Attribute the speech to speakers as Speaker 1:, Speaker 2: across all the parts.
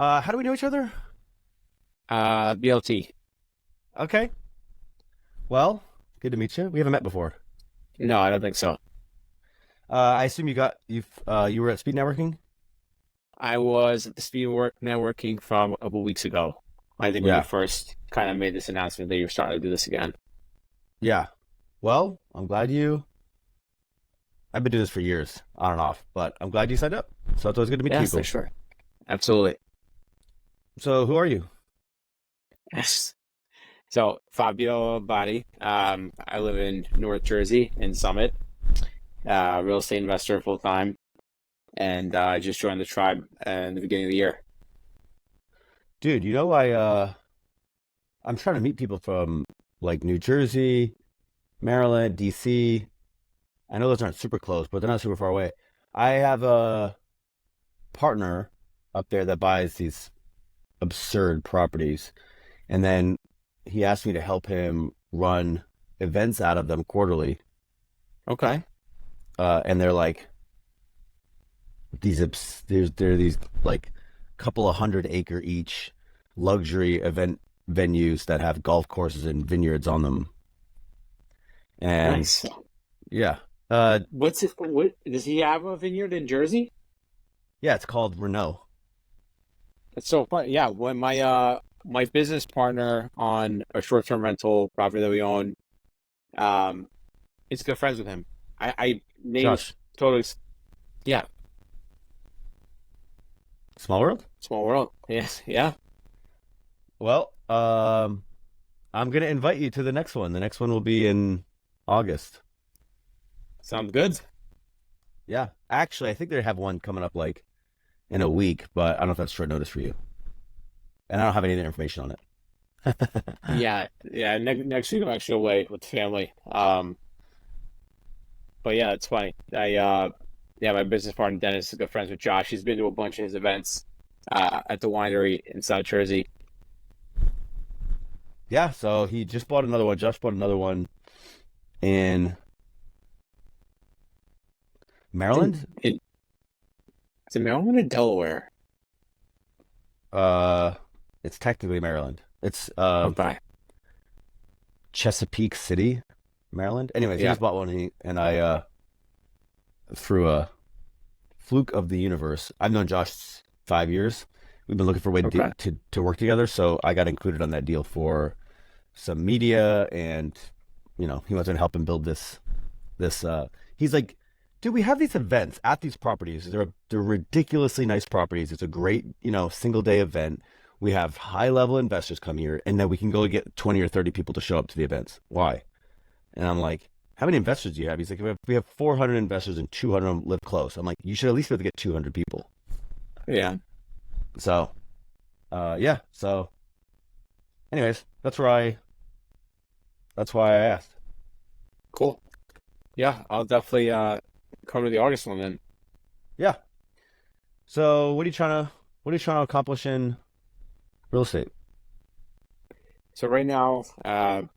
Speaker 1: How do we know each other?
Speaker 2: BLT.
Speaker 1: Okay. Well, good to meet you. We haven't met before.
Speaker 2: No, I don't think so.
Speaker 1: I assume you were at Speed Networking?
Speaker 2: I was at the speed work networking from a couple weeks ago. I think when you
Speaker 1: Yeah.
Speaker 2: first kind of made this announcement that you were starting to do this again.
Speaker 1: Yeah. Well, I'm glad you. I've been doing this for years, on and off, but I'm glad you signed up. So it's always good to meet
Speaker 2: Yeah, for
Speaker 1: people.
Speaker 2: sure. Absolutely.
Speaker 1: So who are you?
Speaker 2: Yes. So Fabio Body. I live in North Jersey in Summit. Real estate investor full time, and I just joined the tribe in the beginning of the year.
Speaker 1: Dude, I'm trying to meet people from like New Jersey, Maryland, DC. I know those aren't super close, but they're not super far away. I have a partner up there that buys these absurd properties. And then he asked me to help him run events out of them quarterly.
Speaker 2: Okay.
Speaker 1: And they're like they're these like couple of 100 acre each luxury event venues that have golf courses and vineyards on them. And
Speaker 2: Nice.
Speaker 1: yeah, uh,
Speaker 2: What's it? What does he have a vineyard in Jersey?
Speaker 1: yeah, it's called Renault.
Speaker 2: That's so fun. Yeah, when my business partner on a short-term rental property that we own, um, is good friends with him. I named
Speaker 1: Josh,
Speaker 2: totally yeah,
Speaker 1: Small World.
Speaker 2: small world. Yes, yeah.
Speaker 1: Well, I'm gonna invite you to the next one. The next one will be in August.
Speaker 2: Sounds good.
Speaker 1: Yeah, actually, I think they have one coming up like in a week, but I don't know if that's short notice for you. And I don't have any other information on it.
Speaker 2: Yeah, yeah. Next week I'm actually away with the family. But yeah, it's funny. Yeah, my business partner Dennis is good friends with Josh. He's been to a bunch of his events, at the winery in South Jersey.
Speaker 1: Yeah, so he just bought another one. Josh bought another one in
Speaker 2: In,
Speaker 1: Maryland.
Speaker 2: in, is it Maryland or Delaware?
Speaker 1: Uh, it's technically Maryland. It's
Speaker 2: Okay.
Speaker 1: Chesapeake City, Maryland. Anyways, he
Speaker 2: Yeah.
Speaker 1: just bought one, and I through a fluke of the universe. I've known Josh 5 years. We've been looking for a way to
Speaker 2: Okay.
Speaker 1: to work together, so I got included on that deal for some media, and he wants to help him build this. He's like, dude, we have these events at these properties. They're ridiculously nice properties. It's a great single day event. We have high level investors come here, and then we can go get 20 or 30 people to show up to the events. Why? And I'm like, how many investors do you have? He's like, we have 400 investors and 200 of them live close. I'm like, you should at least be able to get 200 people.
Speaker 2: Yeah.
Speaker 1: So, yeah. So, anyways, that's why I asked.
Speaker 2: Cool. Yeah, I'll definitely come to the August one then.
Speaker 1: Yeah. So, what are you trying to accomplish in real estate?
Speaker 2: So right now, have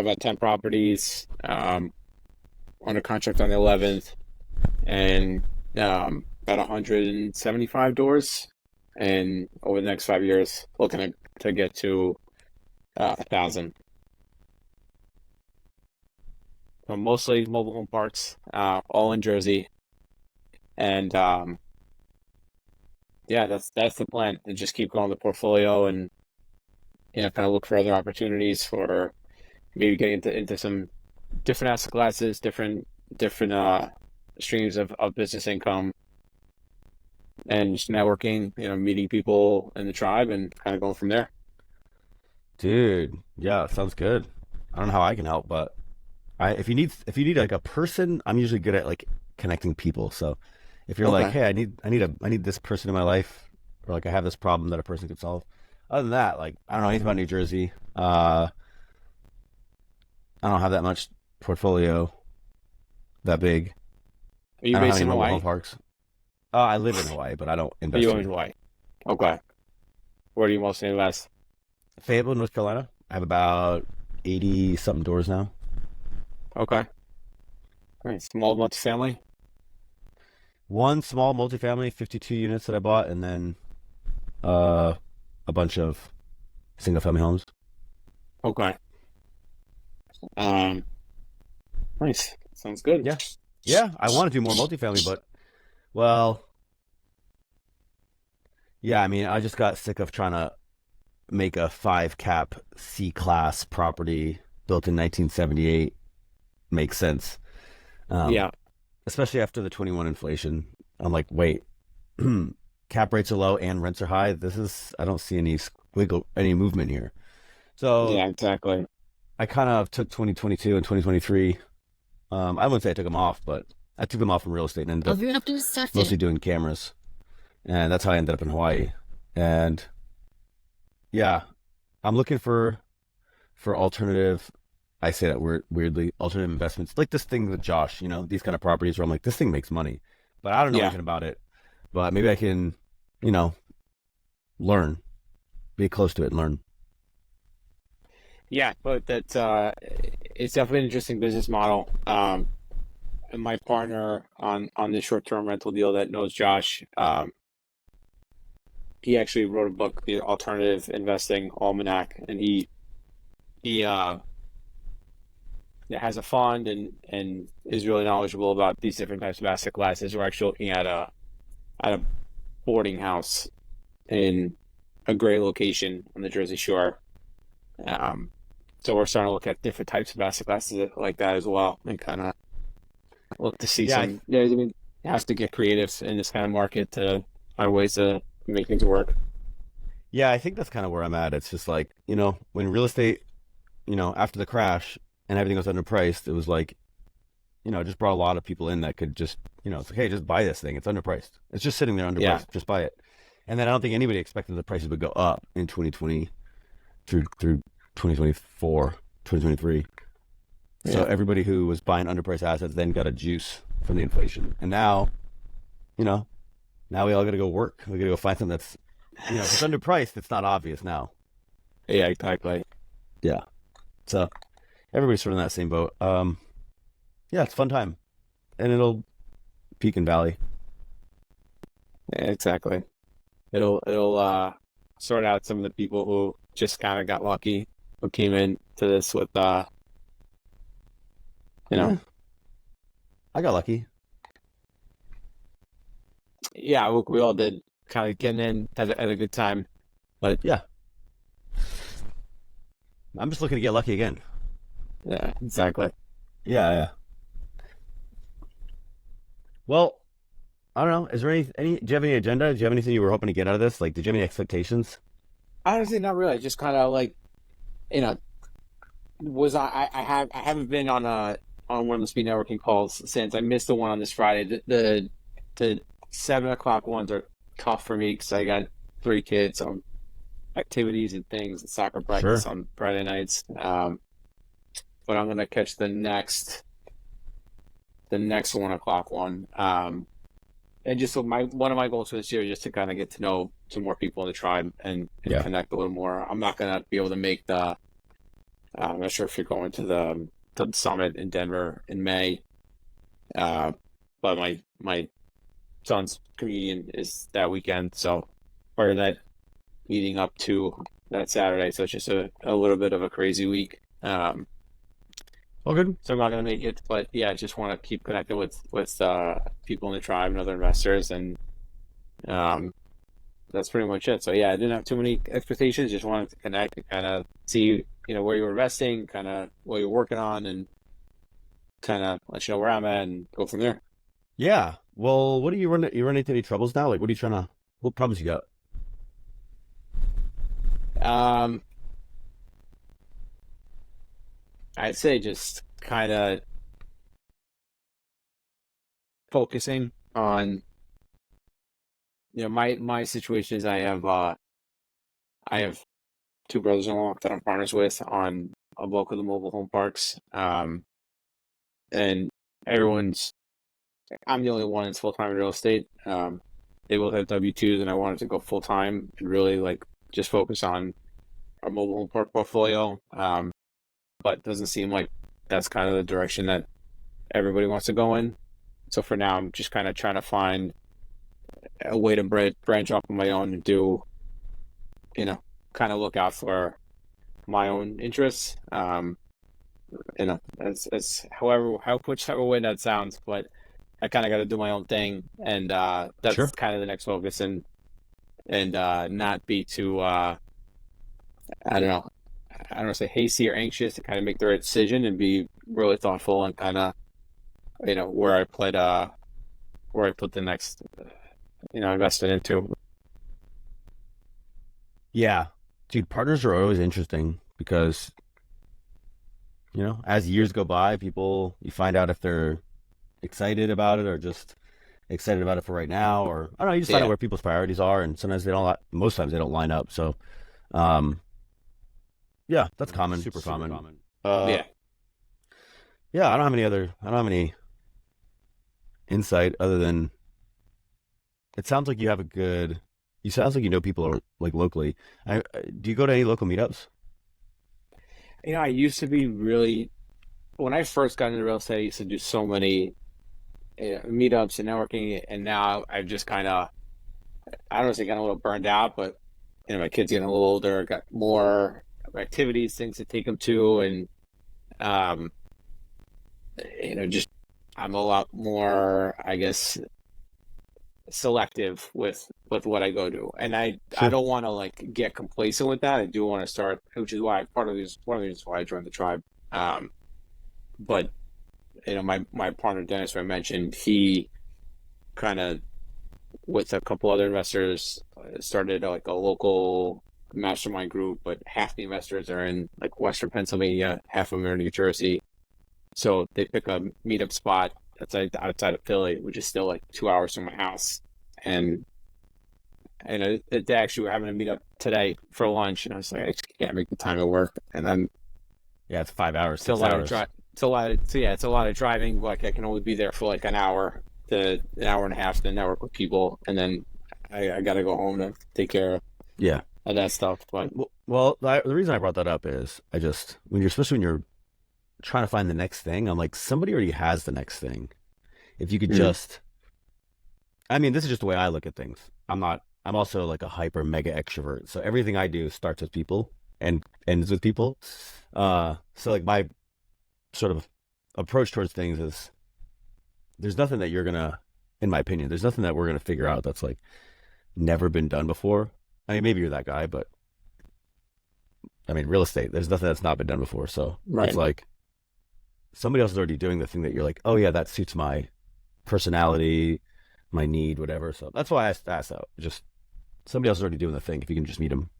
Speaker 2: about 10 properties, under contract on the 11th, and about 175 doors. And over the next 5 years, looking to get to 1,000. So mostly mobile home parks, all in Jersey. And yeah, that's the plan. And just keep growing the portfolio and kind of look for other opportunities for maybe getting into some different asset classes, different streams of business income, and just networking, meeting people in the tribe and kind of going from there.
Speaker 1: Dude, yeah, sounds good. I don't know how I can help, but if you need like a person, I'm usually good at like connecting people. So if you're like,
Speaker 2: Okay.
Speaker 1: hey, I need this person in my life, or like I have this problem that a person could solve. Other than that, like I don't know anything about New Jersey. I don't have that much portfolio that big.
Speaker 2: Are you
Speaker 1: I don't have
Speaker 2: based
Speaker 1: any
Speaker 2: in
Speaker 1: mobile home
Speaker 2: Hawaii?
Speaker 1: parks. I live in Hawaii, but I don't
Speaker 2: Are
Speaker 1: invest
Speaker 2: you in
Speaker 1: here.
Speaker 2: Hawaii? Okay. Where do you mostly invest?
Speaker 1: Fayetteville, North Carolina. I have about 80 something doors now.
Speaker 2: Okay. All right. Small multifamily?
Speaker 1: One small multifamily, 52 units that I bought, and then uh, a bunch of single family homes.
Speaker 2: Okay. Um, nice. Sounds good.
Speaker 1: Yeah. Yeah, I want to do more multifamily, but well, yeah, I mean, I just got sick of trying to make a five cap C class property built in 1978 make sense. Um,
Speaker 2: Yeah.
Speaker 1: Especially after the 21 inflation. I'm like, wait, cap rates are low and rents are high. I don't see any movement here. So
Speaker 2: Yeah, exactly.
Speaker 1: I kind of took 2022 and 2023. I wouldn't say I took them off, but I took them off from real estate and ended up
Speaker 3: Overupdate started.
Speaker 1: mostly doing cameras. And that's how I ended up in Hawaii. And yeah, I'm looking for alternative. I say that weirdly, alternative investments like this thing with Josh. These kind of properties where I'm like, this thing makes money, but I don't know
Speaker 2: Yeah.
Speaker 1: anything about it. But maybe I can, you know, learn, be close to it, and learn.
Speaker 2: Yeah, but that's it's definitely an interesting business model. And my partner on this short-term rental deal that knows Josh, he actually wrote a book, The Alternative Investing Almanac, and he has a fund and is really knowledgeable about these different types of asset classes. We're actually looking at a boarding house in a great location on the Jersey Shore. Um, so we're starting to look at different types of asset classes like that as well, and kind of look to see
Speaker 1: Yeah,
Speaker 2: some. Yeah, I mean, you have to get creative in this kind of market to find ways to make things work.
Speaker 1: yeah, I think that's kind of where I'm at. It's just like, when real estate, after the crash and everything was underpriced, it was like, it just brought a lot of people in that could just, it's like, hey, just buy this thing. It's underpriced. It's just sitting there
Speaker 2: Yeah,
Speaker 1: underpriced. Just buy it. And then I don't think anybody expected the prices would go up in 2020 through 2024, 2023. So
Speaker 2: yeah,
Speaker 1: everybody who was buying underpriced assets then got a juice from the inflation. And now, you know, now we all got to go work. We got to go find something that's, if it's underpriced, it's not obvious now.
Speaker 2: yeah, exactly.
Speaker 1: Yeah. So everybody's sort of in that same boat. Yeah, it's a fun time, and it'll peak and valley.
Speaker 2: Yeah, exactly. It'll sort out some of the people who just kind of got lucky, who came in to this with you know,
Speaker 1: Yeah, I got lucky.
Speaker 2: yeah, we all did kind of getting in at a good time. But
Speaker 1: Yeah, I'm just looking to get lucky again.
Speaker 2: yeah, exactly.
Speaker 1: Yeah, yeah. Well, I don't know. Is there any? Do you have any agenda? Do you have anything you were hoping to get out of this? Like, did you have any expectations?
Speaker 2: Honestly, not really. Just kind of like, you know, was I haven't been on one of the speed networking calls since I missed the one on this Friday. The 7 o'clock ones are tough for me because I got three kids on activities and things and soccer
Speaker 1: Sure.
Speaker 2: practice on Friday nights. But I'm gonna catch the next 1 o'clock one. And just so one of my goals for this year is just to kind of get to know some more people in the tribe and
Speaker 1: Yeah.
Speaker 2: connect a little more. I'm not gonna be able to make the. I'm not sure if you're going to the summit in Denver in May. But my son's communion is that weekend, so part of that leading up to that Saturday. So it's just a little bit of a crazy week.
Speaker 1: All good.
Speaker 2: So I'm not going to make it, but yeah, I just want to keep connecting with people in the tribe and other investors, and um, that's pretty much it. So yeah, I didn't have too many expectations. Just wanted to connect and kind of see where you were investing, kind of what you're working on, and kind of let you know where I'm at and go from there.
Speaker 1: Yeah. Well, what are you running? You running into any troubles now? Like, what are you trying to? What problems you got?
Speaker 2: Um, I'd say just kind of focusing on my situation is I have two brothers-in-law that I'm partners with on a bulk of the mobile home parks. And everyone's I'm the only one that's full-time in real estate. They both have W-2s, and I wanted to go full-time and really like just focus on our mobile home park portfolio. But it doesn't seem like that's kind of the direction that everybody wants to go in. So for now, I'm just kind of trying to find a way to branch off on my own and do you know, kind of look out for my own interests. As however how whichever way that sounds, but I kind of got to do my own thing, and that's
Speaker 1: Sure.
Speaker 2: kind of the next focus, and not be too I don't know, I don't want to say hasty or anxious to kind of make the right decision and be really thoughtful and kind of where I put the next investment into.
Speaker 1: Yeah, dude, partners are always interesting because, as years go by, people, you find out if they're excited about it or just excited about it for right now, or I don't know, you just find out
Speaker 2: Yeah,
Speaker 1: where people's priorities are, and sometimes they don't, most times they don't line up. So, um, yeah, that's common, super common. Uh,
Speaker 2: yeah.
Speaker 1: yeah, I don't have any insight other than it sounds like you have a good, you sounds like you know people are like locally. Do you go to any local meetups?
Speaker 2: I used to be really when I first got into real estate, I used to do so many meetups and networking, and now I've just kind of I don't know, say getting a little burned out, but my kids getting a little older, got more activities, things to take them to, and um, just I'm a lot more, I guess, selective with what I go to, and I
Speaker 1: Sure.
Speaker 2: don't want to like get complacent with that. I do want to start, which is why part of this one of the reasons why I joined the tribe. But my partner Dennis, who I mentioned, he kind of with a couple other investors started like a local mastermind group, but half the investors are in like Western Pennsylvania, half of them are in New Jersey. So they pick a meetup spot that's outside of Philly, which is still like 2 hours from my house. And they actually were having a meetup today for lunch, and I was like, I just can't make the time to work. And then
Speaker 1: Yeah, it's 5 hours,
Speaker 2: it's a
Speaker 1: six
Speaker 2: lot of
Speaker 1: hours.
Speaker 2: drive. It's a lot of so yeah, it's a lot of driving. Like I can only be there for like an hour to an hour and a half to network with people, and then I got to go home to take care
Speaker 1: Yeah.
Speaker 2: of that stuff. But
Speaker 1: Well, the reason I brought that up is I just especially when you're trying to find the next thing, I'm like somebody already has the next thing. If you could
Speaker 2: mm,
Speaker 1: just, I mean, this is just the way I look at things. I'm also like a hyper mega extrovert. So everything I do starts with people and ends with people. So like my sort of approach towards things is there's nothing that you're gonna, in my opinion, there's nothing that we're gonna figure out that's like never been done before. I mean, maybe you're that guy, but I mean, real estate, there's nothing that's not been done before. So it's
Speaker 2: right,
Speaker 1: like somebody else is already doing the thing that you're like, oh yeah, that suits my personality, my need, whatever. So that's why I asked out. Just somebody else is already doing the thing. If you can just meet them.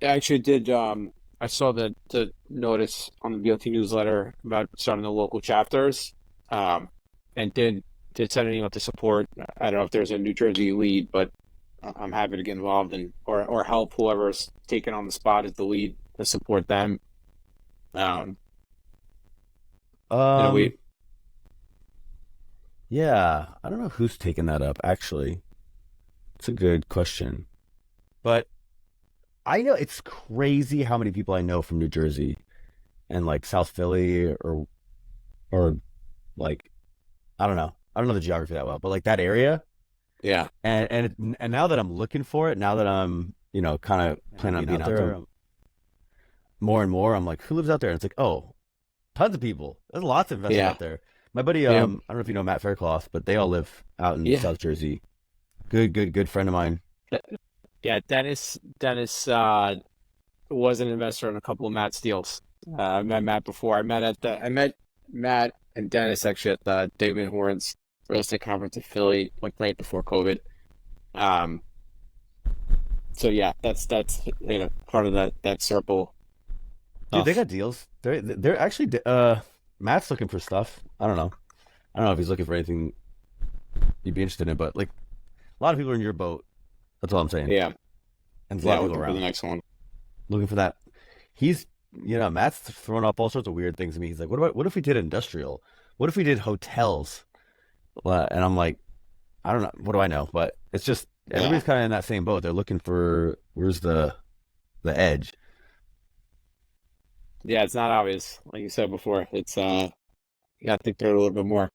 Speaker 2: I actually did. I saw the notice on the BLT newsletter about starting the local chapters, um, and did send an email to support. I don't know if there's a New Jersey lead, but I'm happy to get involved and or help whoever's taken on the spot as the lead to support them. Um,
Speaker 1: Um,
Speaker 2: we
Speaker 1: yeah, I don't know who's taken that up. Actually, it's a good question. But I know it's crazy how many people I know from New Jersey and like South Philly or like I don't know the geography that well, but like that area.
Speaker 2: yeah,
Speaker 1: And now that I'm looking for it, now that I'm kind of planning on being out there more and more, I'm like, who lives out there? And it's like, oh, tons of people. There's lots of investors
Speaker 2: yeah,
Speaker 1: out there. My buddy,
Speaker 2: yeah,
Speaker 1: I don't know if you know Matt Faircloth, but they all live out in
Speaker 2: yeah.
Speaker 1: South Jersey. Good friend of mine.
Speaker 2: Yeah, Dennis was an investor in a couple of Matt's deals. I met Matt before. I met Matt and Dennis actually at the David Horns real estate conference in Philly, like right before COVID. Um, so yeah, that's part of that circle
Speaker 1: Dude, they
Speaker 2: of
Speaker 1: got deals. They're actually Matt's looking for stuff. I don't know if he's looking for anything you'd be interested in, but like a lot of people are in your boat. That's all I'm saying.
Speaker 2: yeah,
Speaker 1: And there's a lot
Speaker 2: yeah,
Speaker 1: of people
Speaker 2: looking for the
Speaker 1: around
Speaker 2: next one.
Speaker 1: looking for that. He's Matt's throwing up all sorts of weird things to me. He's like, what if we did industrial? What if we did hotels? And I'm like, I don't know. What do I know? But it's just
Speaker 2: Yeah,
Speaker 1: everybody's kind of in that same boat. They're looking for where's the edge.
Speaker 2: yeah, it's not obvious, like you said before. It's you got to think through it a little bit more.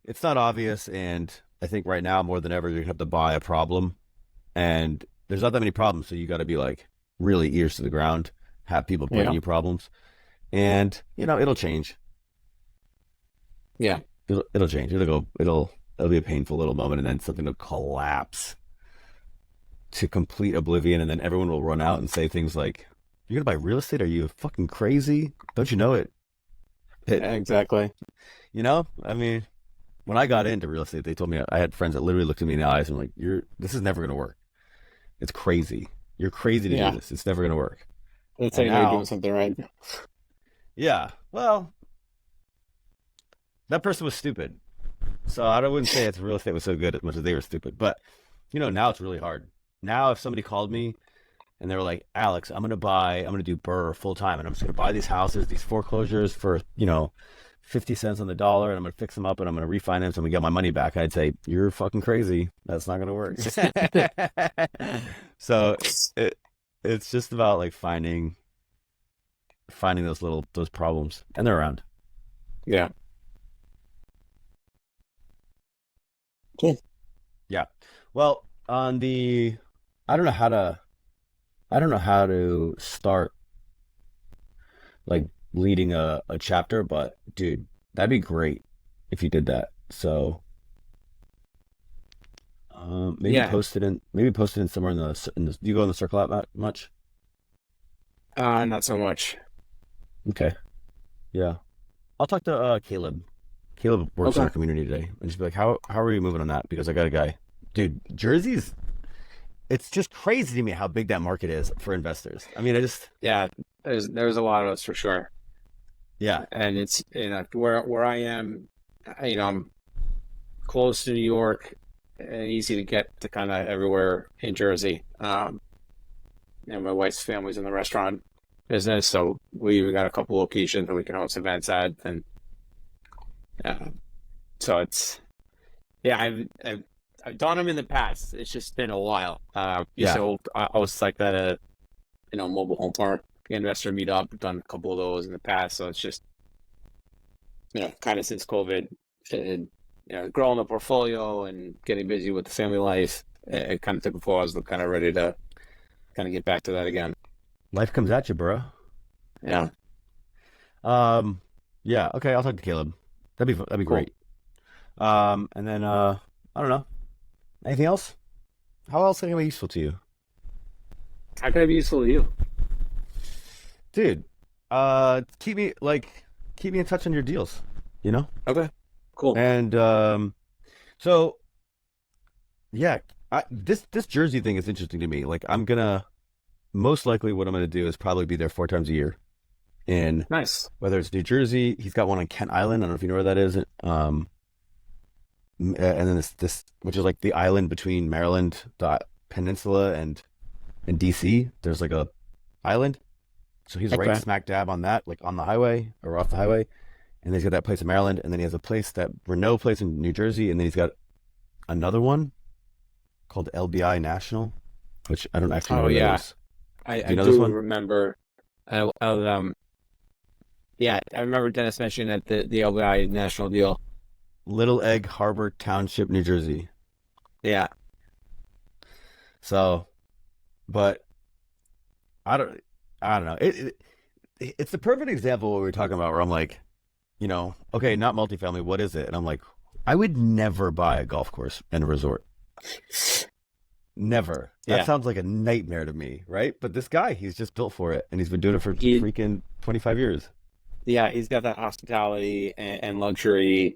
Speaker 1: It's not obvious, and I think right now more than ever you're gonna have to buy a problem, and there's not that many problems, so you got to be like really ears to the ground, have people bring
Speaker 2: Yeah.
Speaker 1: you problems, and it'll change.
Speaker 2: Yeah.
Speaker 1: It'll change. It'll be a painful little moment, and then something will collapse to complete oblivion, and then everyone will run out and say things like, "You're gonna buy real estate? Are you fucking crazy? Don't you know it? It,
Speaker 2: Exactly.
Speaker 1: I mean, when I got into real estate, they told me I had friends that literally looked at me in the eyes and were like, this is never gonna work. It's crazy. You're crazy to do
Speaker 2: Yeah.
Speaker 1: this. It's never gonna work."
Speaker 2: That's how
Speaker 1: And
Speaker 2: you know you're doing
Speaker 1: now,
Speaker 2: something right.
Speaker 1: yeah, well, that person was stupid. So I wouldn't say it's real estate was so good as much as they were stupid. But now it's really hard. Now if somebody called me and they were like, "Alex, I'm gonna do Burr full time, and I'm just gonna buy these houses, these foreclosures for 50 cents on the dollar, and I'm gonna fix them up, and I'm gonna refinance, and we get my money back," I'd say, "You're fucking crazy. That's not gonna work." So it's just about like finding those problems, and they're around.
Speaker 2: Yeah. Cool.
Speaker 1: Yeah. Well, I don't know how to I don't know how to start like leading a chapter, but dude, that'd be great if you did that. So
Speaker 2: Yeah.
Speaker 1: maybe post it in somewhere do you go in the circle out much?
Speaker 2: Not so much.
Speaker 1: Okay. Yeah. I'll talk to Caleb. Caleb works in
Speaker 2: Okay.
Speaker 1: our community today and just be like, how are you moving on that? Because I got a guy. Dude, Jersey's it's just crazy to me how big that market is for investors. I mean,
Speaker 2: Yeah. There's a lot of us for sure,
Speaker 1: yeah.
Speaker 2: and it's where I am. I'm close to New York and easy to get to kind of everywhere in Jersey. My wife's family's in the restaurant business, so we got a couple locations that we can host events at, and uh, so it's yeah, I've done them in the past. It's just been a while.
Speaker 1: Yeah.
Speaker 2: So I was like at a mobile home park investor meetup. I've done a couple of those in the past, so it's just kind of since COVID and growing the portfolio and getting busy with the family life. It kind of took a pause, but kind of ready to kind of get back to that again.
Speaker 1: Life comes at you, bro.
Speaker 2: Yeah,
Speaker 1: Um, yeah, okay, I'll talk to Caleb. That'd be
Speaker 2: cool.
Speaker 1: great. And then I don't know. Anything else? How else can I be useful to you?
Speaker 2: How can I be useful to you?
Speaker 1: Dude, keep me in touch on your deals, you know?
Speaker 2: Okay, cool.
Speaker 1: And so yeah, this Jersey thing is interesting to me. Like I'm gonna most likely what I'm gonna do is probably be there 4 times a year in
Speaker 2: Nice.
Speaker 1: whether it's New Jersey, he's got one on Kent Island. I don't know if you know where that is. And then this which is like the island between Maryland, the peninsula, and DC. There's like a island, so he's right
Speaker 2: Okay.
Speaker 1: smack dab on that, like on the highway or off the highway. And then he's got that place in Maryland, and then he has a place that Renault place in New Jersey, and then he's got another one called LBI National, which I don't actually know
Speaker 2: Oh
Speaker 1: where that
Speaker 2: yeah,
Speaker 1: is. Do
Speaker 2: I
Speaker 1: you know this
Speaker 2: do
Speaker 1: one?
Speaker 2: remember. Yeah, I remember Dennis mentioning that the LBI national deal.
Speaker 1: Little Egg Harbor Township, New Jersey.
Speaker 2: Yeah,
Speaker 1: So, but I don't, I don't know. It's the perfect example of what we were talking about, where I'm like, okay, not multifamily. What is it? And I'm like, I would never buy a golf course and a resort. Never. That
Speaker 2: yeah.
Speaker 1: sounds like a nightmare to me, right? But this guy, he's just built for it, and he's been doing it for
Speaker 2: He
Speaker 1: freaking 25 years.
Speaker 2: yeah, he's got that hospitality and luxury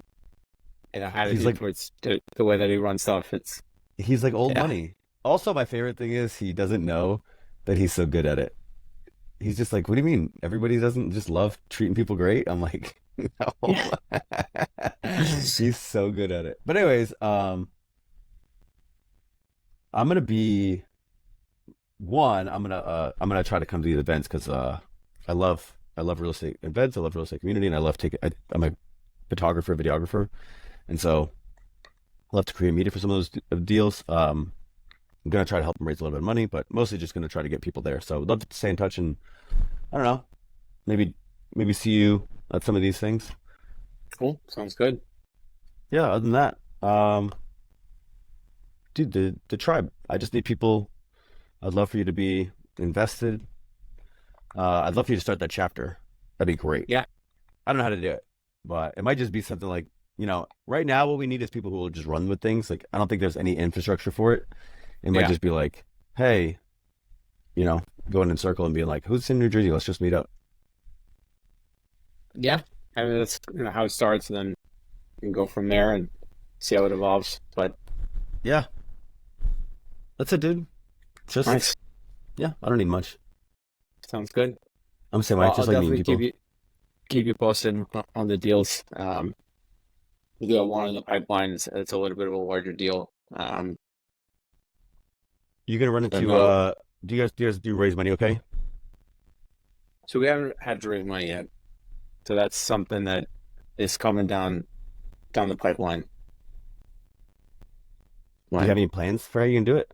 Speaker 2: and a
Speaker 1: He's
Speaker 2: attitude
Speaker 1: like,
Speaker 2: towards the way that he runs stuff. It's
Speaker 1: he's like old
Speaker 2: yeah,
Speaker 1: money. Also, my favorite thing is he doesn't know that he's so good at it. He's just like, what do you mean? Everybody doesn't just love treating people great? I'm like, no.
Speaker 2: yeah.
Speaker 1: He's so good at it. But anyways, I'm gonna be I'm gonna try to come to these events because I love real estate events. I love real estate community, and I'm a photographer, videographer, and so I love to create media for some of those deals. I'm gonna try to help them raise a little bit of money, but mostly just gonna try to get people there. So I'd love to stay in touch, and I don't know, maybe see you at some of these things.
Speaker 2: Cool. Sounds good.
Speaker 1: Yeah. Other than that, dude, the tribe. I just need people. I'd love for you to be invested. I'd love for you to start that chapter. That'd be great.
Speaker 2: Yeah.
Speaker 1: I don't know how to do it, but it might just be something like, right now what we need is people who will just run with things. Like, I don't think there's any infrastructure for it. It might
Speaker 2: Yeah.
Speaker 1: just be like, hey, going in a circle and being like, who's in New Jersey? Let's just meet up.
Speaker 2: Yeah. I mean, that's how it starts, and then you can go from there and see how it evolves. But
Speaker 1: Yeah, that's it, dude. Just,
Speaker 2: nice.
Speaker 1: yeah, I don't need much.
Speaker 2: Sounds good.
Speaker 1: I'm saying, I
Speaker 2: Well, I'll
Speaker 1: just like meeting
Speaker 2: definitely
Speaker 1: people.
Speaker 2: keep you posted on the deals. We do have one in the pipeline. It's a little bit of a larger deal.
Speaker 1: You're gonna run
Speaker 2: I
Speaker 1: into,
Speaker 2: know.
Speaker 1: do you raise money okay?
Speaker 2: So we haven't had to raise money yet. So that's something that is coming down the pipeline.
Speaker 1: Do you
Speaker 2: Right.
Speaker 1: have any plans for how you can do it?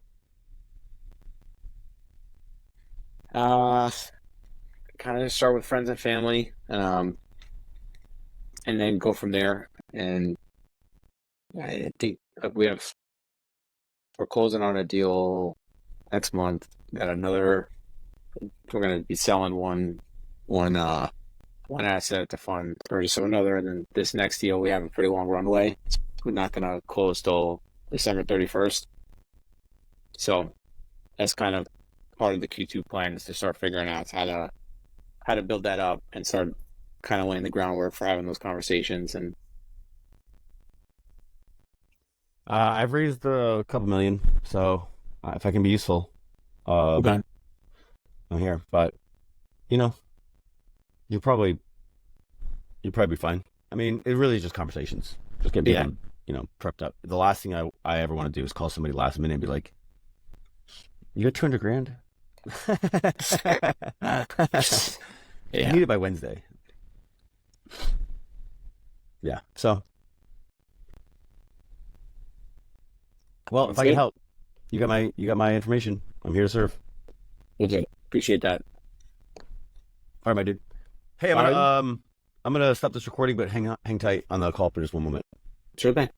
Speaker 2: Uh, Kind of start with friends and family, and then go from there. And I think we're closing on a deal next month. Got another. We're gonna be selling one one asset to fund purchase of another, and then this next deal we have a pretty long runway. We're not gonna close till December 31st. So that's kind of part of the Q2 plan is to start figuring out how to build that up and start kind of laying the groundwork for having those conversations. And
Speaker 1: I've raised a couple million, so if I can be useful, uh,
Speaker 2: okay.
Speaker 1: I'm here. But you know, you'll probably you'll probably be fine. I mean, it really is just conversations. Just get
Speaker 2: Yeah.
Speaker 1: people, prepped up. The last thing I ever want to do is call somebody last minute and be like, "You got 200 grand? I
Speaker 2: Yeah.
Speaker 1: need it by Wednesday." Yeah. So, well, if
Speaker 2: Sounds
Speaker 1: I can
Speaker 2: good.
Speaker 1: help, you got my information. I'm here to serve.
Speaker 2: Okay. Appreciate that.
Speaker 1: All right, my dude. Hey,
Speaker 2: All right.
Speaker 1: I'm gonna stop this recording, but hang tight on the call for just one moment.
Speaker 2: Sure thing.